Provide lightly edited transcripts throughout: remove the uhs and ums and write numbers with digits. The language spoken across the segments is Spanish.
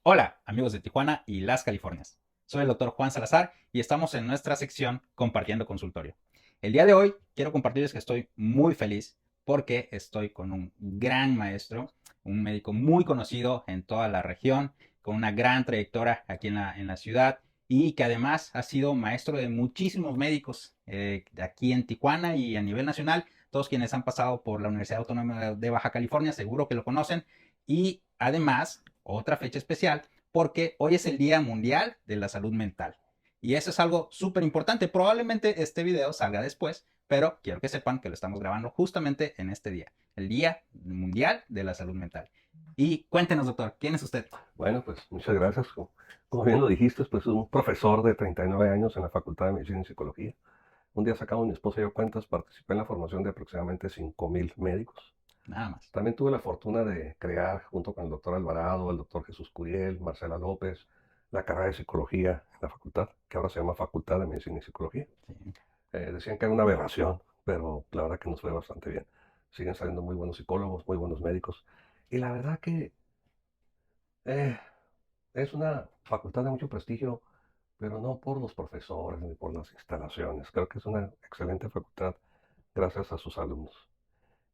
Hola, amigos de Tijuana y las Californias. Soy el doctor Juan Salazar y estamos en nuestra sección Compartiendo Consultorio. El día de hoy quiero compartirles que estoy muy feliz porque estoy con un gran maestro, un médico muy conocido en toda la región, con una gran trayectoria aquí en la ciudad y que además ha sido maestro de muchísimos médicos de aquí en Tijuana y a nivel nacional. Todos quienes han pasado por la Universidad Autónoma de Baja California seguro que lo conocen y además, otra fecha especial, porque hoy es el Día Mundial de la Salud Mental. Y eso es algo súper importante. Probablemente este video salga después, pero quiero que sepan que lo estamos grabando justamente en este día, el Día Mundial de la Salud Mental. Y cuéntenos, doctor, ¿quién es usted? Bueno, pues muchas gracias. Como bien lo dijiste, pues un profesor de 39 años en la Facultad de Medicina y Psicología. Un día sacamos mi esposa y yo cuentas, participé en la formación de aproximadamente 5,000 médicos. Nada más. También tuve la fortuna de crear, junto con el doctor Alvarado, el doctor Jesús Curiel, Marcela López, la carrera de psicología en la facultad, que ahora se llama Facultad de Medicina y Psicología. Sí. Decían que era una aberración, pero la verdad que nos fue bastante bien. Siguen saliendo muy buenos psicólogos, muy buenos médicos. Y la verdad que eh, es una facultad de mucho prestigio, pero no por los profesores ni por las instalaciones. Creo que es una excelente facultad gracias a sus alumnos.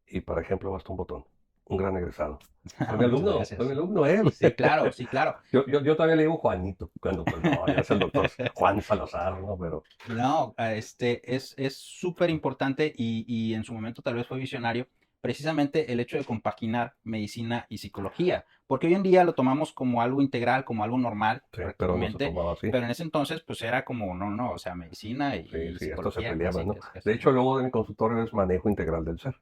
Y, por ejemplo, basta un botón, un gran egresado. Muchas Fue mi gracias. alumno él. Sí, claro, sí, claro. Yo todavía le digo Juanito, cuando pues no, ya es el doctor Juan Salazar, ¿no? Pero No, es súper importante y en su momento tal vez fue visionario, precisamente el hecho de compaginar medicina y psicología, porque hoy en día lo tomamos como algo integral, como algo normal sí, pero no se prácticamente, tomaba así. pero en ese entonces pues era como, no, no, o sea, medicina Sí, y sí, esto se psicología peleaba, casi, ¿no? casi, De casi. hecho, luego de mi consultorio es manejo integral del ser.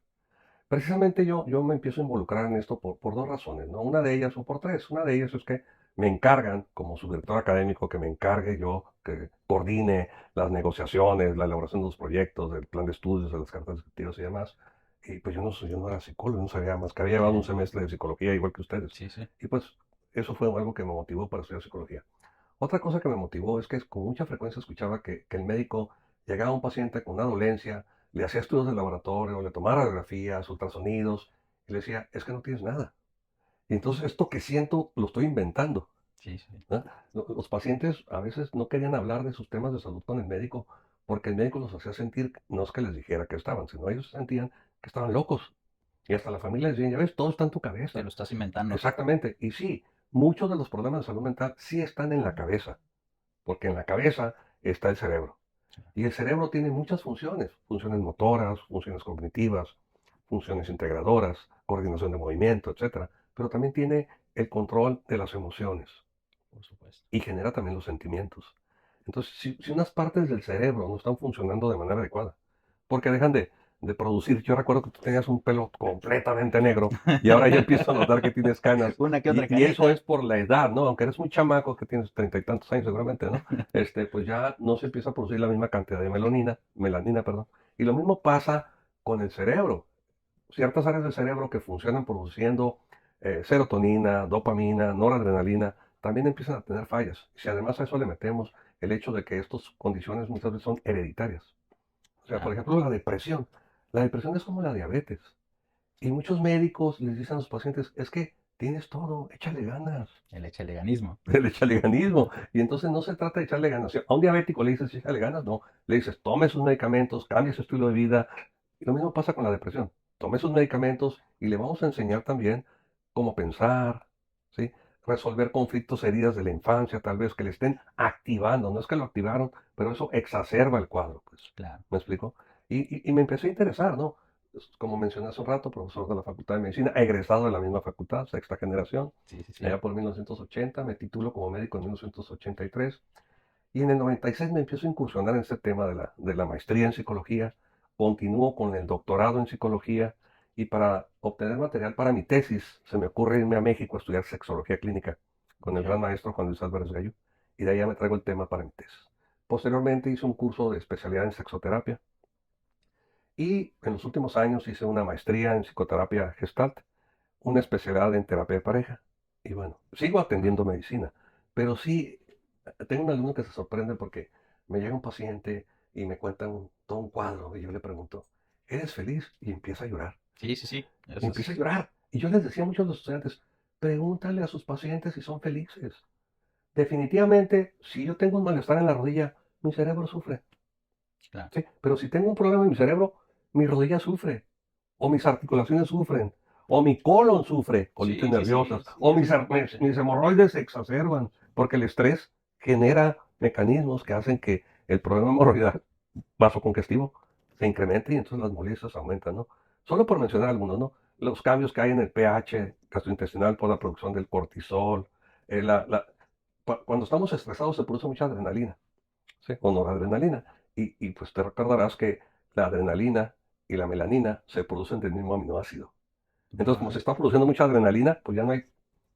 Precisamente yo me empiezo a involucrar en esto por dos razones, ¿no? Una de ellas, o por tres. Una de ellas es que me encargan, como subdirector académico, que me encargue yo, que coordine las negociaciones, la elaboración de los proyectos, del plan de estudios, de las cartas descriptivas y demás. Y pues yo no era psicólogo, no sabía más, que había llevado un Sí, semestre de psicología igual que ustedes. sí, sí. Y pues eso fue algo que me motivó para estudiar psicología. Otra cosa que me motivó es que con mucha frecuencia escuchaba que el médico llegaba a un paciente con una dolencia, le hacía estudios de laboratorio, le tomaba radiografías, ultrasonidos, y le decía, es que no tienes nada. Y entonces esto que siento lo estoy inventando. Sí, sí. ¿No? Los pacientes a veces no querían hablar de sus temas de salud con el médico porque el médico los hacía sentir, no es que les dijera que estaban, sino ellos sentían que estaban locos. Y hasta la familia les decía, ya ves, todo está en tu Te cabeza. lo estás inventando. Exactamente. Y sí, muchos de los problemas de salud mental sí están en la cabeza, porque en la cabeza está el cerebro. Y el cerebro tiene muchas funciones, funciones motoras, funciones cognitivas, funciones integradoras, coordinación de movimiento, etcétera. Pero también tiene el control de las emociones Por supuesto. y genera también los sentimientos. Entonces, si unas partes del cerebro no están funcionando de manera adecuada, porque dejan de producir, yo recuerdo que tú tenías un pelo completamente negro y ahora ya empiezo a notar que tienes canas. Una que otra Y eso canita. es por la edad, ¿no? Aunque eres muy chamaco, que tienes 30 y tantos años seguramente, ¿no? Pues ya no se empieza a producir la misma cantidad de melanina, perdón. Y lo mismo pasa con el cerebro. Ciertas áreas del cerebro que funcionan produciendo serotonina, dopamina, noradrenalina, también empiezan a tener fallas. Si además a eso le metemos el hecho de que estas condiciones muchas veces son hereditarias. O sea, por Claro. ejemplo, la depresión. La depresión es como la diabetes. Y muchos médicos les dicen a los pacientes, es que tienes todo, échale ganas. El echeleganismo. El echaleganismo. Y entonces no se trata de echarle ganas. A un diabético le dices, échale ganas, no. Le dices, tome sus medicamentos, cambie su estilo de vida. Y lo mismo pasa con la depresión. Tome sus medicamentos y le vamos a enseñar también cómo pensar, ¿sí? Resolver conflictos, heridas de la infancia, tal vez que le estén activando. No es que lo activaron, pero eso exacerba el cuadro, pues. Claro. ¿Me explico? Y me empecé a interesar, ¿no? Como mencioné hace un rato, profesor de la Facultad de Medicina, egresado de la misma facultad, sexta generación. Sí, sí, sí. Allá por 1980, me titulo como médico en 1983 y en el 96 me empiezo a incursionar en este tema de la maestría en psicología, continúo con el doctorado en psicología y para obtener material para mi tesis se me ocurre irme a México a estudiar sexología clínica con el Ya. gran maestro Juan Luis Álvarez Gallo y de ahí ya me traigo el tema para mi tesis. Posteriormente hice un curso de especialidad en sexoterapia y en los últimos años hice una maestría en psicoterapia gestalt, una especialidad en terapia de pareja. Y bueno, sigo atendiendo medicina, pero sí, tengo un alumno que se sorprende porque me llega un paciente y me cuenta todo un cuadro y yo le pregunto, ¿eres feliz? Y empieza a llorar. Sí, sí, sí. Y Eso empieza a es. llorar. Y yo les decía a muchos de los estudiantes, Pregúntale a sus pacientes si son felices. Definitivamente, si yo tengo un malestar en la rodilla, mi cerebro sufre. Claro. ¿Sí? Pero si tengo un problema en mi cerebro, mi rodilla sufre, o mis articulaciones sufren, o mi colon sufre, colitis Sí, sí, sí, nerviosas, sí, o es importante. mis hemorroides se exacerban, porque el estrés genera mecanismos que hacen que el problema hemorroidal vasocongestivo se incremente y entonces las molestias aumentan, ¿no? Solo por mencionar algunos, ¿no? Los cambios que hay en el pH gastrointestinal por la producción del cortisol, eh, la, la- cuando estamos estresados se produce mucha adrenalina, ¿sí? O noradrenalina. Y pues te recordarás que la adrenalina y la melanina se producen del mismo aminoácido. Entonces, como se Ujú, está produciendo mucha adrenalina, pues ya no hay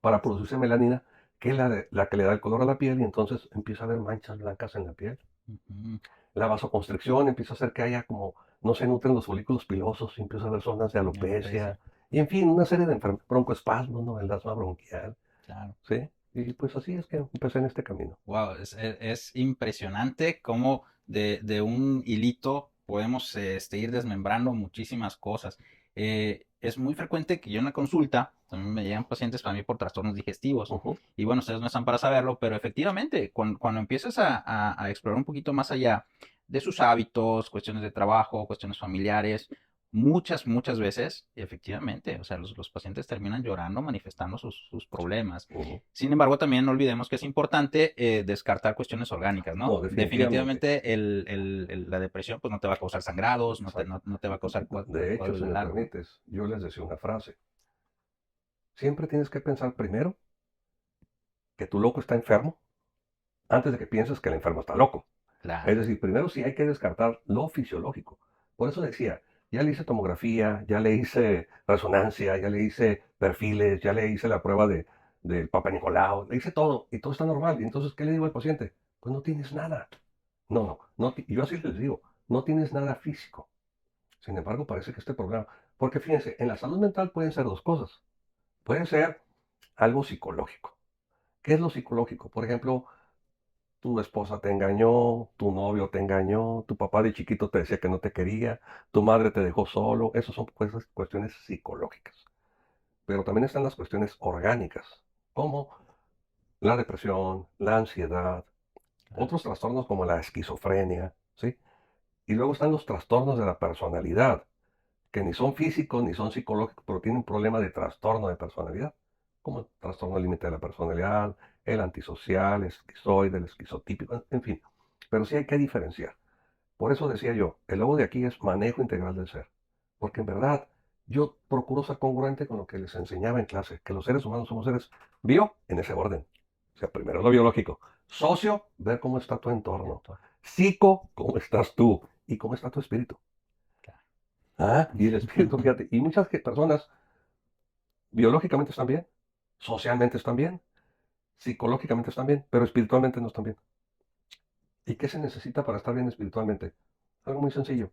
para producirse melanina, que es la que le da el color a la piel, y entonces empieza a haber manchas blancas en la piel. ujú. La vasoconstricción empieza a hacer que haya como, no se nutren los folículos pilosos, y empieza a haber zonas de Alopecia, alopecia, y en fin, una serie de broncoespasmos, ¿no? El asma bronquial, claro. ¿sí? Y pues así es que empecé en este camino. Wow, es impresionante cómo de un hilito podemos ir desmembrando muchísimas cosas. Es muy frecuente que yo en la consulta, también me llegan pacientes para mí por trastornos digestivos. Ujú. Y bueno, ustedes no están para saberlo, pero efectivamente, cuando empiezas a explorar un poquito más allá de sus hábitos, cuestiones de trabajo, cuestiones familiares, muchas veces, efectivamente, o sea, los pacientes terminan llorando, manifestando sus problemas. Ujú. Sin embargo, también no olvidemos que es importante descartar cuestiones orgánicas, No, ¿no? definitivamente. Definitivamente la depresión pues no te va a causar sangrados, Exacto. no te va a causar De hecho, cuadros si de me largo, ¿no? permites, yo les decía una frase. Siempre tienes que pensar primero que tu loco está enfermo antes de que pienses que el enfermo está loco. Es Claro, decir, primero sí hay que descartar lo fisiológico. Por eso decía, ya le hice tomografía, ya le hice resonancia, ya le hice perfiles, ya le hice la prueba del Papa Nicolau, le hice todo y todo está normal. Y entonces, ¿qué le digo al paciente? Pues no tienes nada. Y yo así les digo, no tienes nada físico. Sin embargo, parece que este problema, porque fíjense, en la salud mental pueden ser dos cosas. Puede ser algo psicológico. ¿Qué es lo psicológico? Por ejemplo, tu esposa te engañó, tu novio te engañó, tu papá de chiquito te decía que no te quería, tu madre te dejó solo. Esas son cuestiones psicológicas. Pero también están las cuestiones orgánicas, como la depresión, la ansiedad, claro, otros trastornos como la esquizofrenia, ¿sí? Y luego están los trastornos de la personalidad, que ni son físicos ni son psicológicos, pero tienen un problema de trastorno de personalidad, como el trastorno límite de la personalidad, el antisocial, el esquizoide, el esquizotípico, en fin. Pero sí hay que diferenciar. Por eso decía yo, el logo de aquí es manejo integral del ser. Porque en verdad, yo procuro ser congruente con lo que les enseñaba en clase, que los seres humanos somos seres bio en ese orden. O sea, primero lo biológico. Socio, ver cómo está tu el entorno. entorno, Psico, cómo estás tú y cómo está tu espíritu. claro. Ah, y el espíritu, fíjate, y muchas personas biológicamente están bien, socialmente están bien, psicológicamente están bien, pero espiritualmente no están bien. ¿Y qué se necesita para estar bien espiritualmente? Algo muy sencillo.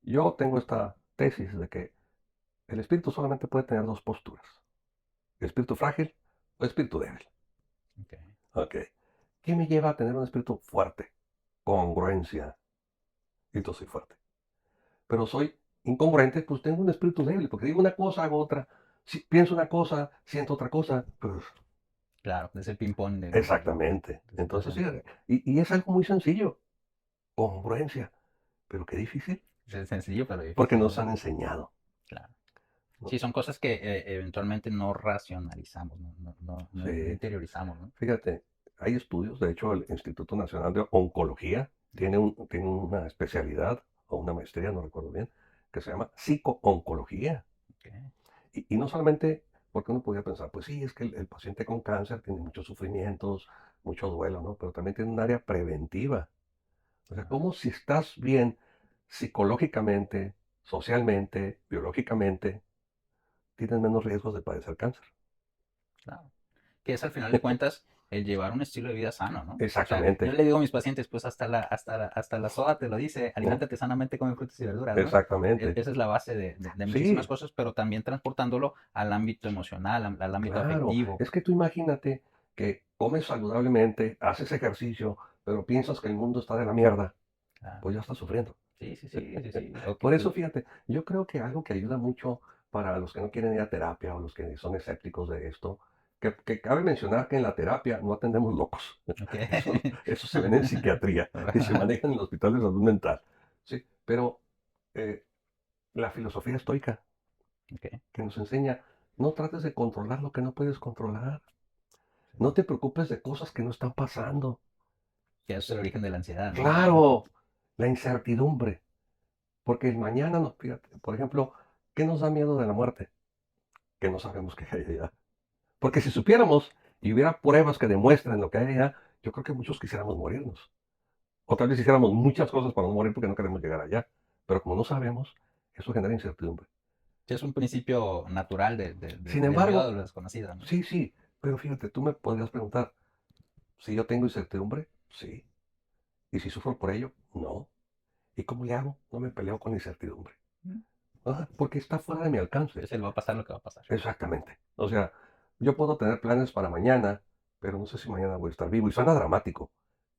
Yo tengo esta tesis de que el espíritu solamente puede tener dos posturas, espíritu frágil o espíritu débil. Okay. Ok. ¿Qué me lleva a tener un espíritu fuerte? Congruencia. Y yo soy fuerte. Pero soy incongruente, pues tengo un espíritu débil, porque digo una cosa, hago otra. Si pienso una cosa, siento otra cosa. Pues Claro, es el ping-pong exactamente. de Entonces, sí, situaciones. y es algo muy sencillo. Congruencia. Pero qué difícil, Es sencillo, pero porque difícil, nos ¿no? han enseñado. Claro. ¿No? Sí, son cosas que eventualmente no racionalizamos, no Sí. interiorizamos, ¿no? Fíjate, hay estudios, de hecho, el Instituto Nacional de Oncología tiene una especialidad o una maestría, no recuerdo bien, que se llama psico-oncología. Okay. Y no solamente porque uno podría pensar, pues sí, es que el paciente con cáncer tiene muchos sufrimientos, mucho duelo, ¿no? Pero también tiene un área preventiva. O sea, Claro, como si estás bien psicológicamente, socialmente, biológicamente, tienes menos riesgos de padecer cáncer. claro. Que es al final de cuentas el llevar un estilo de vida sano, ¿no? O sea, yo Exactamente, le digo a mis pacientes, pues hasta la soda te lo dice, ¿no? aliméntate sanamente, come frutas y verduras, ¿no? Exactamente. Esa es la base de muchísimas Sí, cosas, pero también transportándolo al ámbito emocional, al ámbito claro. afectivo. Es que tú imagínate que comes saludablemente, haces ejercicio, pero piensas que el mundo está de la mierda, Claro. pues ya estás sufriendo. Sí, sí, sí, sí, sí. O Por que, eso, fíjate, yo creo que algo que ayuda mucho, para los que no quieren ir a terapia o los que son escépticos de esto, que cabe mencionar que en la terapia no atendemos locos. Ok. Eso se ven en psiquiatría y se manejan en el hospital de salud mental. Sí, pero eh, la filosofía estoica Ok. que nos enseña, no trates de controlar lo que no puedes controlar. No te preocupes de cosas que no están pasando. Que es el origen de la ansiedad, ¿no? Claro, la incertidumbre. Porque el mañana, no, fíjate, por ejemplo, ¿qué nos da miedo de la muerte? Que no sabemos qué hay allá. Porque si supiéramos y hubiera pruebas que demuestren lo que hay allá, yo creo que muchos quisiéramos morirnos. O tal vez hiciéramos muchas cosas para no morir porque no queremos llegar allá. Pero como no sabemos, eso genera incertidumbre. Sí, es un principio natural Sin del miedo a embargo, lo desconocido, ¿no? sí, sí, pero fíjate, tú me podrías preguntar, si yo tengo incertidumbre, sí. ¿Y si sufro por ello? No. ¿Y cómo le hago? No me peleo con la incertidumbre. Mm. Porque está fuera de mi alcance. Es el va a pasar lo que va a pasar. Exactamente. O sea, yo puedo tener planes para mañana, pero no sé si mañana voy a estar vivo. Y suena dramático,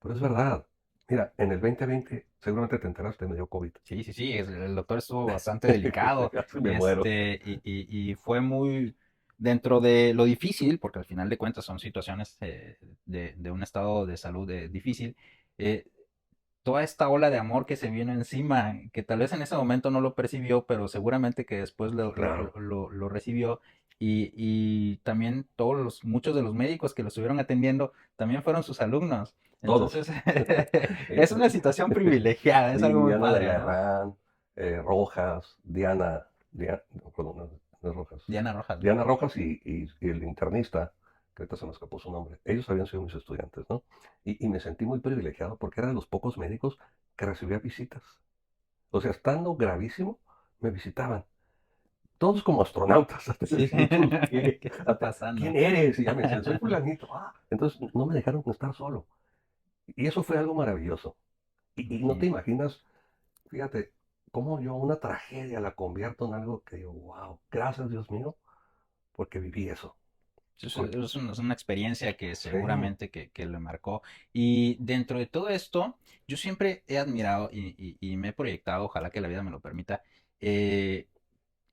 pero es verdad. Mira, en el 2020 seguramente te enteraste, me dio COVID. Sí, sí, sí, el doctor estuvo bastante delicado, Casi me muero. y fue muy dentro de lo difícil, porque al final de cuentas son situaciones de un estado de salud difícil, eh, toda esta ola de amor que se vino encima, que tal vez en ese momento no lo percibió, pero seguramente que después Claro, lo recibió. Y también muchos de los médicos que lo estuvieron atendiendo también fueron sus alumnos. todos. Entonces, es una situación privilegiada, es algo muy Diana de padre, ¿no? Agarrán, Rojas, no, perdón, no es Rojas. Diana Rojas, ¿no? Diana Rojas y el internista, que ahorita se me escapó su nombre, ellos habían sido mis estudiantes, ¿no? Y me sentí muy privilegiado porque era de los pocos médicos que recibía visitas. O sea, estando gravísimo, me visitaban. Todos como astronautas. Hasta yo Sí, decía, "¿Por qué? ¿qué está Hasta, ¿quién pasando? eres?" Y ya me decían, soy fulanito. Entonces no me dejaron estar solo. Y eso fue algo maravilloso. Y no te Imagínate. imaginas, fíjate, cómo yo una tragedia la convierto en algo que digo, wow, gracias Dios mío, porque viví eso. Porque, Es una experiencia que sí, seguramente que le marcó. Y dentro de todo esto, yo siempre he admirado y me he proyectado, ojalá que la vida me lo permita, eh,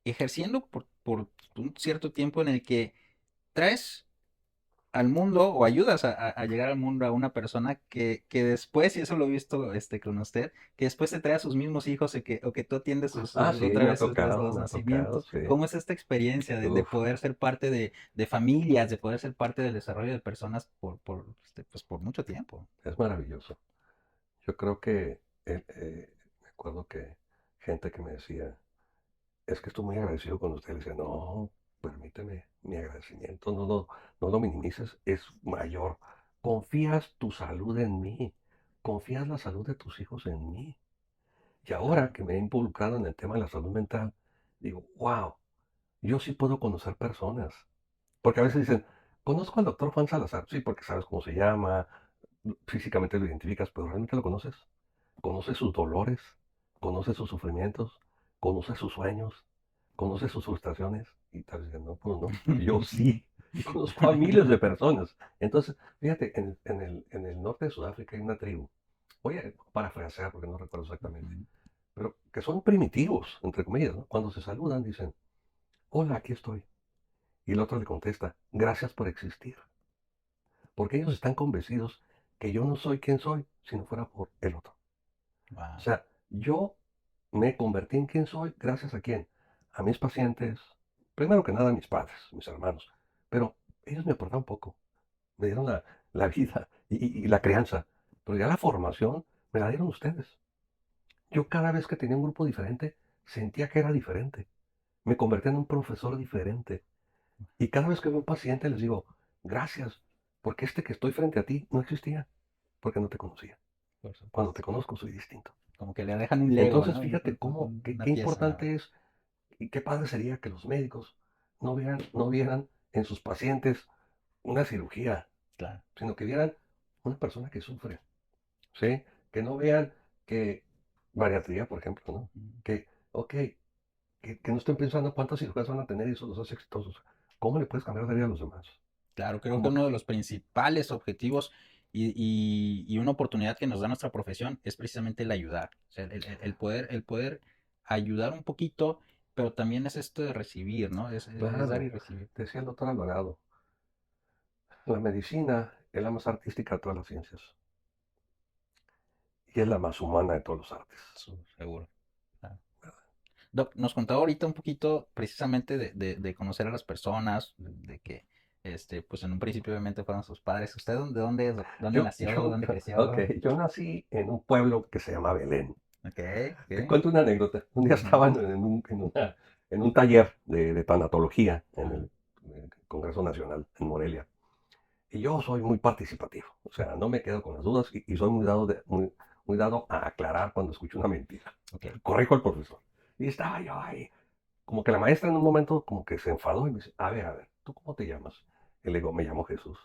ejerciendo por un cierto tiempo en el que traes al mundo o ayudas a llegar al mundo a una persona que después, y eso lo he visto con usted, que después te trae a sus mismos hijos o que tú atiendes sí, otra vez los me ha tocado, nacimientos. sí. ¿Cómo es esta experiencia de Uf, poder ser parte de familias, de poder ser parte del desarrollo de personas pues por mucho tiempo? es maravilloso. Yo creo que, me acuerdo que gente que me decía, es que estoy muy agradecido con usted. Le decía, no, permíteme, mi agradecimiento, no lo minimices, es mayor. Confías tu salud en mí, confías la salud de tus hijos en mí. Y ahora Claro. que me he involucrado en el tema de la salud mental, digo, wow, yo sí puedo conocer personas. Porque a veces dicen, conozco al doctor Juan Salazar, sí, porque sabes cómo se llama, físicamente lo identificas, pero ¿realmente lo conoces? Conoces sus dolores, conoces sus sufrimientos, conoces sus sueños, conoces sus frustraciones. Y tal vez no, pues no, yo sí. Y conozco a miles de personas. Entonces, fíjate, en el norte de Sudáfrica hay una tribu. Voy a parafrasear porque no recuerdo exactamente. Ujú. Pero que son primitivos, entre comillas, ¿no? Cuando se saludan dicen, hola, aquí estoy. Y el otro le contesta, gracias por existir. Porque ellos están convencidos que yo no soy quien soy si no fuera por el otro. O Wow. sea, yo me convertí en quien soy gracias a quién? A mis pacientes, primero que nada a mis padres, mis hermanos, pero ellos me aportaron poco, me dieron la vida y la crianza, pero ya la formación me la dieron ustedes. Yo cada vez que tenía un grupo diferente, sentía que era diferente, me convertí en un profesor diferente y cada vez que veo un paciente les digo, gracias, porque este que estoy frente a ti no existía, porque no te conocía. Por Cuando te supuesto. conozco soy distinto. Como que le dejan un Lego, Entonces, ¿no? fíjate cómo, Una qué pieza. importante es y qué padre sería que los médicos no vieran en sus pacientes una cirugía, Claro. sino que vieran una persona que sufre, ¿sí? Que no vean que bariatría, por ejemplo, ¿no? Que, ok, que no estén pensando cuántas cirugías van a tener y eso los hace exitosos. ¿Cómo le puedes cambiar la vida a los demás? Claro, creo que Como que, uno de los principales objetivos y una oportunidad que nos da nuestra profesión es precisamente el ayudar. O sea, el poder ayudar un poquito pero también es esto de recibir, ¿no? Es dar y Claro, recibir. decía el doctor Alvarado, la medicina es la más artística de todas las ciencias y es la más humana de todos los artes. Seguro. Ah. Doc, nos contaba ahorita un poquito precisamente de conocer a las personas, de que, pues en un principio obviamente fueron sus padres. ¿Usted de dónde es, Doc? ¿Dónde nació? ¿Dónde Ok, creció? yo nací en un pueblo que se llama Belén. Ok, Te ok. cuento una anécdota. Un día Ujú, estaba en un taller de tanatología en ajá, el Congreso Nacional en Morelia. Y yo soy muy participativo, o sea, no me quedo con las dudas y soy muy dado a aclarar cuando escucho una mentira. ok. Corrijo al profesor. Y estaba yo ahí, como que la maestra en un momento como que se enfadó y me dice, a ver, ¿tú cómo te llamas? Y le digo, me llamo Jesús.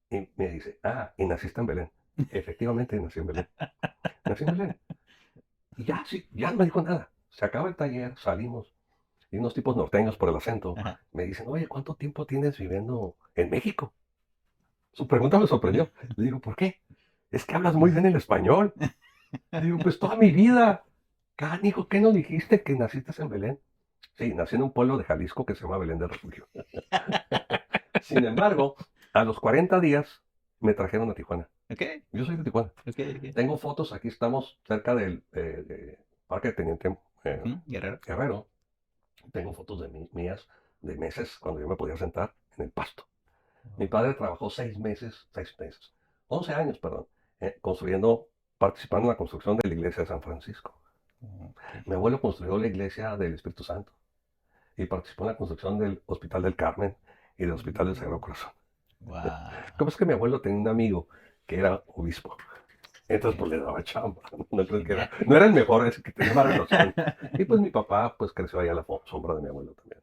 Y me dice, y naciste en Belén. Efectivamente, nací en Belén. Nací en Belén. Y ya, sí, ya no me dijo nada. Se acaba el taller, salimos. Y unos tipos norteños por el acento Ajá. me dicen, oye, ¿cuánto tiempo tienes viviendo en México? Su pregunta me sorprendió. Le digo, ¿por qué? Es que hablas muy bien el español. Le digo, pues toda mi vida. Canijo, ¿qué no dijiste que naciste en Belén? Sí, nací en un pueblo de Jalisco que se llama Belén de Refugio. Sin embargo, a los 40 días me trajeron a Tijuana. Ok, Yo soy de Tijuana. ok, ok. Tengo fotos, aquí estamos cerca del Parque Teniente Ujú, Guerrero. Guerrero. Tengo fotos mías de meses cuando yo me podía sentar en el pasto. Mi padre trabajó 6 meses, 11 años, perdón, participando en la construcción de la iglesia de San Francisco. Ok. Mi abuelo construyó la iglesia del Espíritu Santo y participó en la construcción del Hospital del Carmen y del Hospital del Sagrado Corazón. Wow. ¿Cómo es que mi abuelo tenía un amigo que era obispo? Entonces, Ok. pues le daba chamba. No creo que era, Ya. no era el mejor, es que tenía más relación. Y pues mi papá, pues creció ahí a la sombra de mi abuelo también.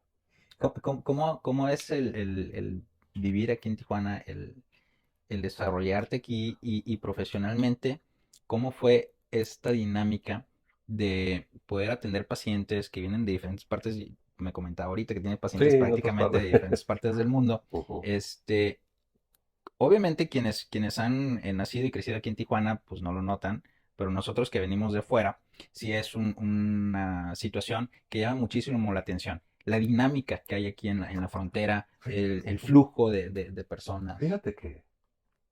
¿Cómo es el vivir aquí en Tijuana, el desarrollarte aquí y profesionalmente? ¿Cómo fue esta dinámica de poder atender pacientes que vienen de diferentes partes? Me comentaba ahorita que tiene Sí, pacientes en otras prácticamente partes. de diferentes partes del mundo. Ujú. Este, Obviamente quienes han nacido y crecido aquí en Tijuana, pues no lo notan, pero nosotros que venimos de fuera, sí es una situación que llama muchísimo la atención. La dinámica que hay aquí en la frontera, el flujo de personas. Fíjate que,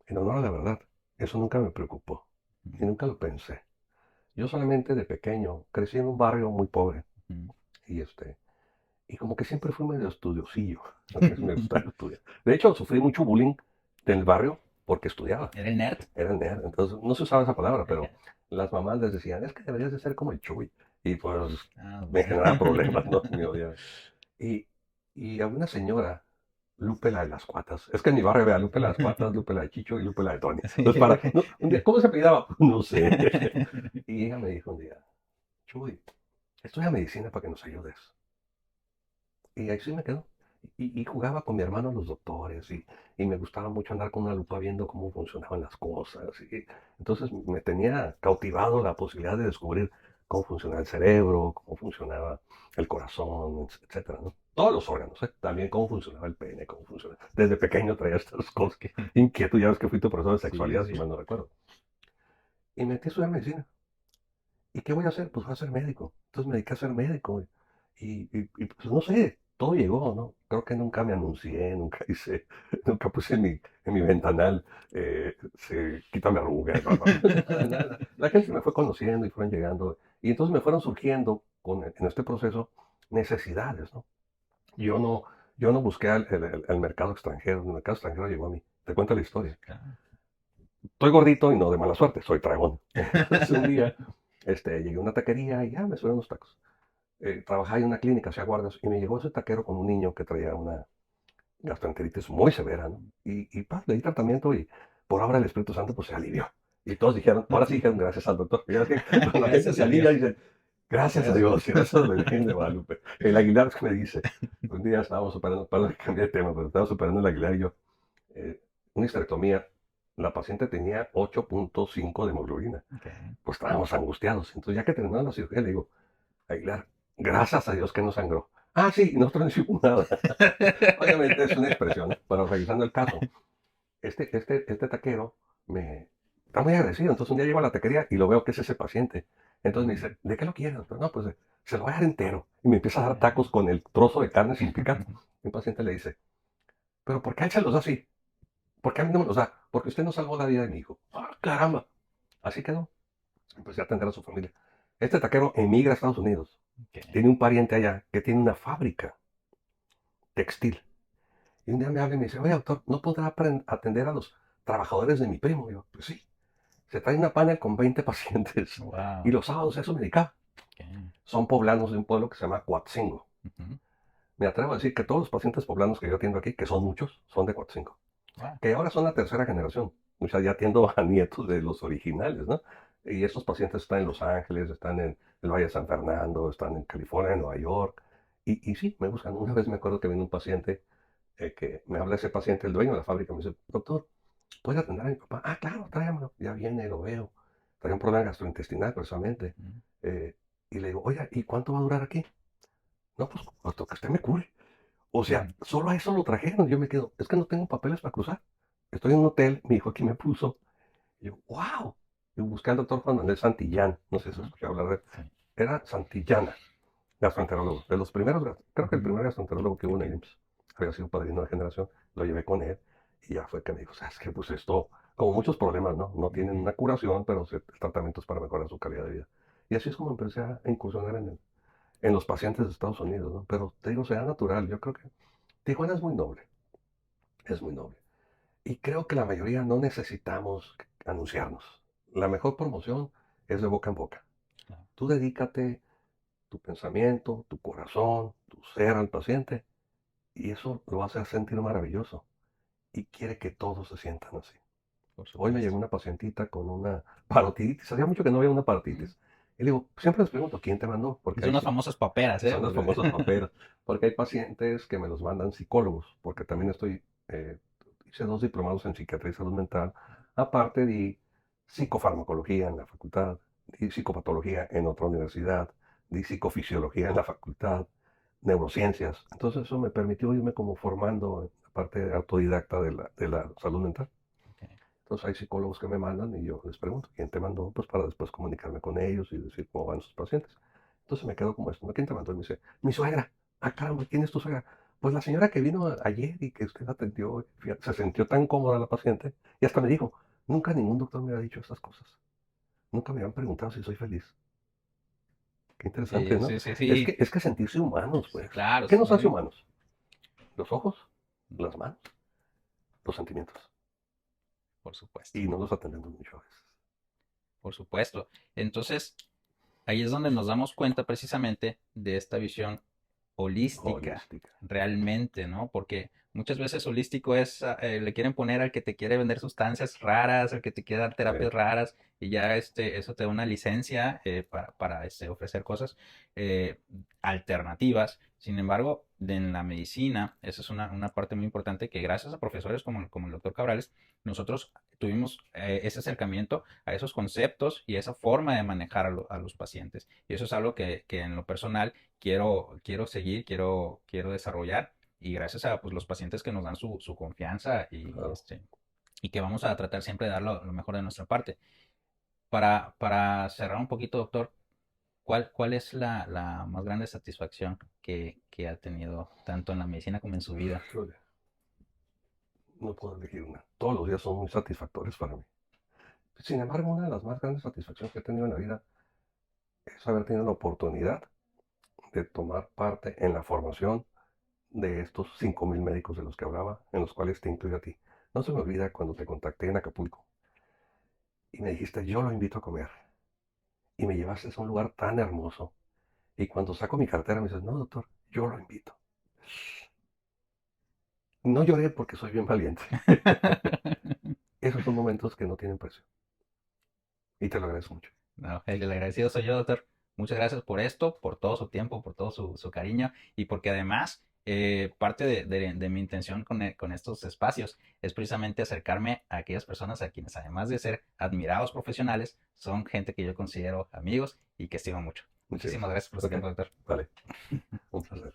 en honor a la verdad, eso nunca me preocupó y Ujú, nunca lo pensé. Yo solamente de pequeño crecí en un barrio muy pobre y y como que siempre fui medio estudiosillo. Me ujú. gustaba estudiar. De hecho, sufrí mucho bullying del barrio porque estudiaba. ¿Era el nerd? Era nerd. Entonces, no se usaba esa palabra, pero Ajá. las mamás les decían, es que deberías de ser como el Chuy. Y pues Ah, me bueno. generaba problemas, ¿no? Me odiaban. Y, y a una señora, Lupe la de las Cuatas. Es que en mi barrio vea Lupe la de las Cuatas, Lupe la de Chicho y Lupe la de Tony. Sí. Entonces, no, un día, ¿cómo se apellidaba? No sé. Y ella me dijo un día, Chuy, estudia medicina para que nos ayudes. Y ahí sí me quedó. Y jugaba con mi hermano los doctores y me gustaba mucho andar con una lupa viendo cómo funcionaban las cosas. Entonces me tenía cautivado la posibilidad de descubrir cómo funcionaba el cerebro, cómo funcionaba el corazón, etcétera, ¿no? Todos los órganos, ¿eh? También cómo funcionaba el pene, cómo funcionaba. Desde pequeño traía estas cosas. Ok. Inquietud, ya ves que fui tu profesor de Sí, sexualidad, si sí. mal no recuerdo. Y me metí a estudiar medicina. ¿Y qué voy a hacer? Pues voy a ser médico. Entonces me dediqué a ser médico. Pues no sé, todo llegó, ¿no? Creo que nunca me anuncié, nunca hice, nunca puse en mi ventanal, quítame arrugas, bla, bla, bla. Nada. La gente me fue conociendo y fueron llegando. Y entonces me fueron surgiendo en este proceso necesidades, ¿no? Yo no, yo no busqué al mercado extranjero, el mercado extranjero llegó a mí. Te cuento la historia. Claro. Estoy gordito y no de mala suerte, soy tragón. Entonces un día llegué a una taquería y ya me subieron unos tacos. Trabajaba en una clínica, hacía guardias, y me llegó ese taquero con un niño que traía una gastroenteritis muy severa, ¿no? Le di tratamiento y por obra del Espíritu Santo pues se alivió. Y todos dijeron, ahora sí dijeron gracias al doctor. Y es que cuando la gente Gracias se a alivia Dios. dice, gracias a Gracias a Dios, Dios. y gracias a la Virgen de Guadalupe. El Aguilar es que me dice, un día estábamos superando, perdón que cambié de tema, pero estábamos superando el Aguilar y yo, eh, una histerectomía, la paciente tenía 8.5 de hemoglobina. Okay. Pues estábamos angustiados. Entonces ya que terminamos la cirugía le digo, Aguilar, gracias a Dios que no sangró. Ah, sí, nosotros no hicimos nada. Obviamente es una expresión, ¿eh? Pero revisando el caso, este taquero me está muy agradecido. Entonces un día llego a la taquería y lo veo que es ese paciente. Entonces me dice, ¿de qué lo quieres? Pero no, pues se lo voy a dar entero. Y me empieza a dar tacos con el trozo de carne sin picar. Mi paciente le dice, pero ¿por qué él se los da así? ¿Por qué a mí no me los da? Porque usted no salvó la vida de mi hijo. ¡Ah, caramba! Así quedó. Empecé a atender a su familia. Este taquero emigra a Estados Unidos. Ok. Tiene un pariente allá que tiene una fábrica textil. Y un día me habla y me dice, oye, doctor, ¿no podrá atender a los trabajadores de mi primo? Y yo, pues sí. Se trae una panel con 20 pacientes. Y Wow. los sábados eso me dedicaba. Ok. Son poblanos de un pueblo que se llama Coatzingo. Ujú. Me atrevo a decir que todos los pacientes poblanos que yo atiendo aquí, que son muchos, son de Coatzingo. Wow. Que ahora son la tercera generación. O sea, ya atiendo a nietos de los originales, ¿no? Y estos pacientes están en Los Ángeles, están en el Valle de San Fernando, están en California, en Nueva York. Y sí, me buscan. Una vez me acuerdo que vino un paciente, que me habla ese paciente, el dueño de la fábrica, me dice, doctor, ¿puede atender a mi papá? Ah, claro, tráigamelo. Ya viene, lo veo. Trae un problema gastrointestinal, precisamente. Ujú. Y le digo, oiga, ¿y cuánto va a durar aquí? No, pues hasta que usted me cure. O sea, Ujú. solo a eso lo trajeron. Yo me quedo, es que no tengo papeles para cruzar. Estoy en un hotel, mi hijo aquí me puso. Y yo, wow. Y busqué al doctor Juan Manuel Santillán. No sé si Ujú. escuché hablar de él. Sí. Era Santillana, gastroenterólogo. De los primeros, creo que el Ujú. primer gastroenterólogo que hubo en el Ok. IMSS. Había sido padrino de generación. Lo llevé con él. Y ya fue que me dijo, sabes que pues esto, como muchos problemas, ¿no? No tienen Ujú. una curación, pero el tratamiento es para mejorar su calidad de vida. Y así es como empecé a incursionar en los pacientes de Estados Unidos, ¿no? Pero te digo, sea natural. Yo creo que Tijuana es muy noble. Es muy noble. Y creo que la mayoría no necesitamos anunciarnos. La mejor promoción es de boca en boca. Claro. Tú dedícate tu pensamiento, tu corazón, tu ser al paciente y eso lo va a hacer sentir maravilloso. Y quiere que todos se sientan así. Por Hoy me supuesto. llegó una pacientita con una parotiditis. Hacía mucho que no había una Ujú. parotitis. Y le digo, siempre les pregunto, ¿quién te mandó? Porque Son hay, unas famosas paperas, ¿eh? son los famosos papeles. Porque hay pacientes que me los mandan psicólogos, porque también hice 2 diplomados en psiquiatría y salud mental. Aparte di psicofarmacología en la facultad, di psicopatología en otra universidad, di psicofisiología en la facultad, neurociencias. Entonces eso me permitió irme como formando en la parte autodidacta de la salud mental. Ok. Entonces hay psicólogos que me mandan y yo les pregunto, ¿quién te mandó? Pues para después comunicarme con ellos y decir cómo van sus pacientes. Entonces me quedo como esto, ¿no? ¿Quién te mandó? Y me dice, mi suegra. Ah, caramba, ¿quién es tu suegra? Pues la señora que vino ayer y que usted atendió, fíjate, se sintió tan cómoda la paciente y hasta me dijo, nunca ningún doctor me ha dicho estas cosas. Nunca me han preguntado si soy feliz. Qué interesante, Sí, ¿no? sí, sí, Es sí. que, es que sentirse humanos, Sí, pues. claro, ¿Qué sí, nos sí, hace sí. humanos? Los ojos, las manos, los sentimientos. Por supuesto, Y no los atendemos mucho a veces. por supuesto. Entonces, ahí es donde nos damos cuenta precisamente de esta visión holística, Holística. realmente, ¿no? Porque muchas veces holístico es, le quieren poner al que te quiere vender sustancias raras, al que te quiere dar Sí. terapias raras, y ya eso te da una licencia para ofrecer cosas eh, alternativas. Sin embargo, en la medicina, esa es una parte muy importante que gracias a profesores como el doctor Cabrales, nosotros tuvimos ese acercamiento a esos conceptos y esa forma de manejar a los pacientes. Y eso es algo que en lo personal quiero seguir, quiero desarrollar. Y gracias a pues, los pacientes que nos dan su confianza Claro. y que vamos a tratar siempre de dar lo mejor de nuestra parte. Para cerrar un poquito, doctor, ¿cuál es la más grande satisfacción que ha tenido tanto en la medicina como en su vida? Híjole, no puedo elegir una. Todos los días son muy satisfactorios para mí. Sin embargo, una de las más grandes satisfacciones que he tenido en la vida es haber tenido la oportunidad de tomar parte en la formación de estos 5,000 médicos de los que hablaba, en los cuales te incluyo a ti. No se me olvida cuando te contacté en Acapulco y me dijiste, yo lo invito a comer. Y me llevaste a un lugar tan hermoso. Y cuando saco mi cartera me dices, no, doctor, yo lo invito. No lloré porque soy bien valiente. Esos son momentos que no tienen precio. Y te lo agradezco mucho. No, el agradecido soy yo, doctor. Muchas gracias por esto, por todo su tiempo, por todo su cariño y porque además parte de mi intención con estos espacios es precisamente acercarme a aquellas personas a quienes además de ser admirados profesionales, son gente que yo considero amigos y que estimo mucho. Muchas Muchísimas gracias por su gracias. tiempo, Ok, doctor. vale. Un placer.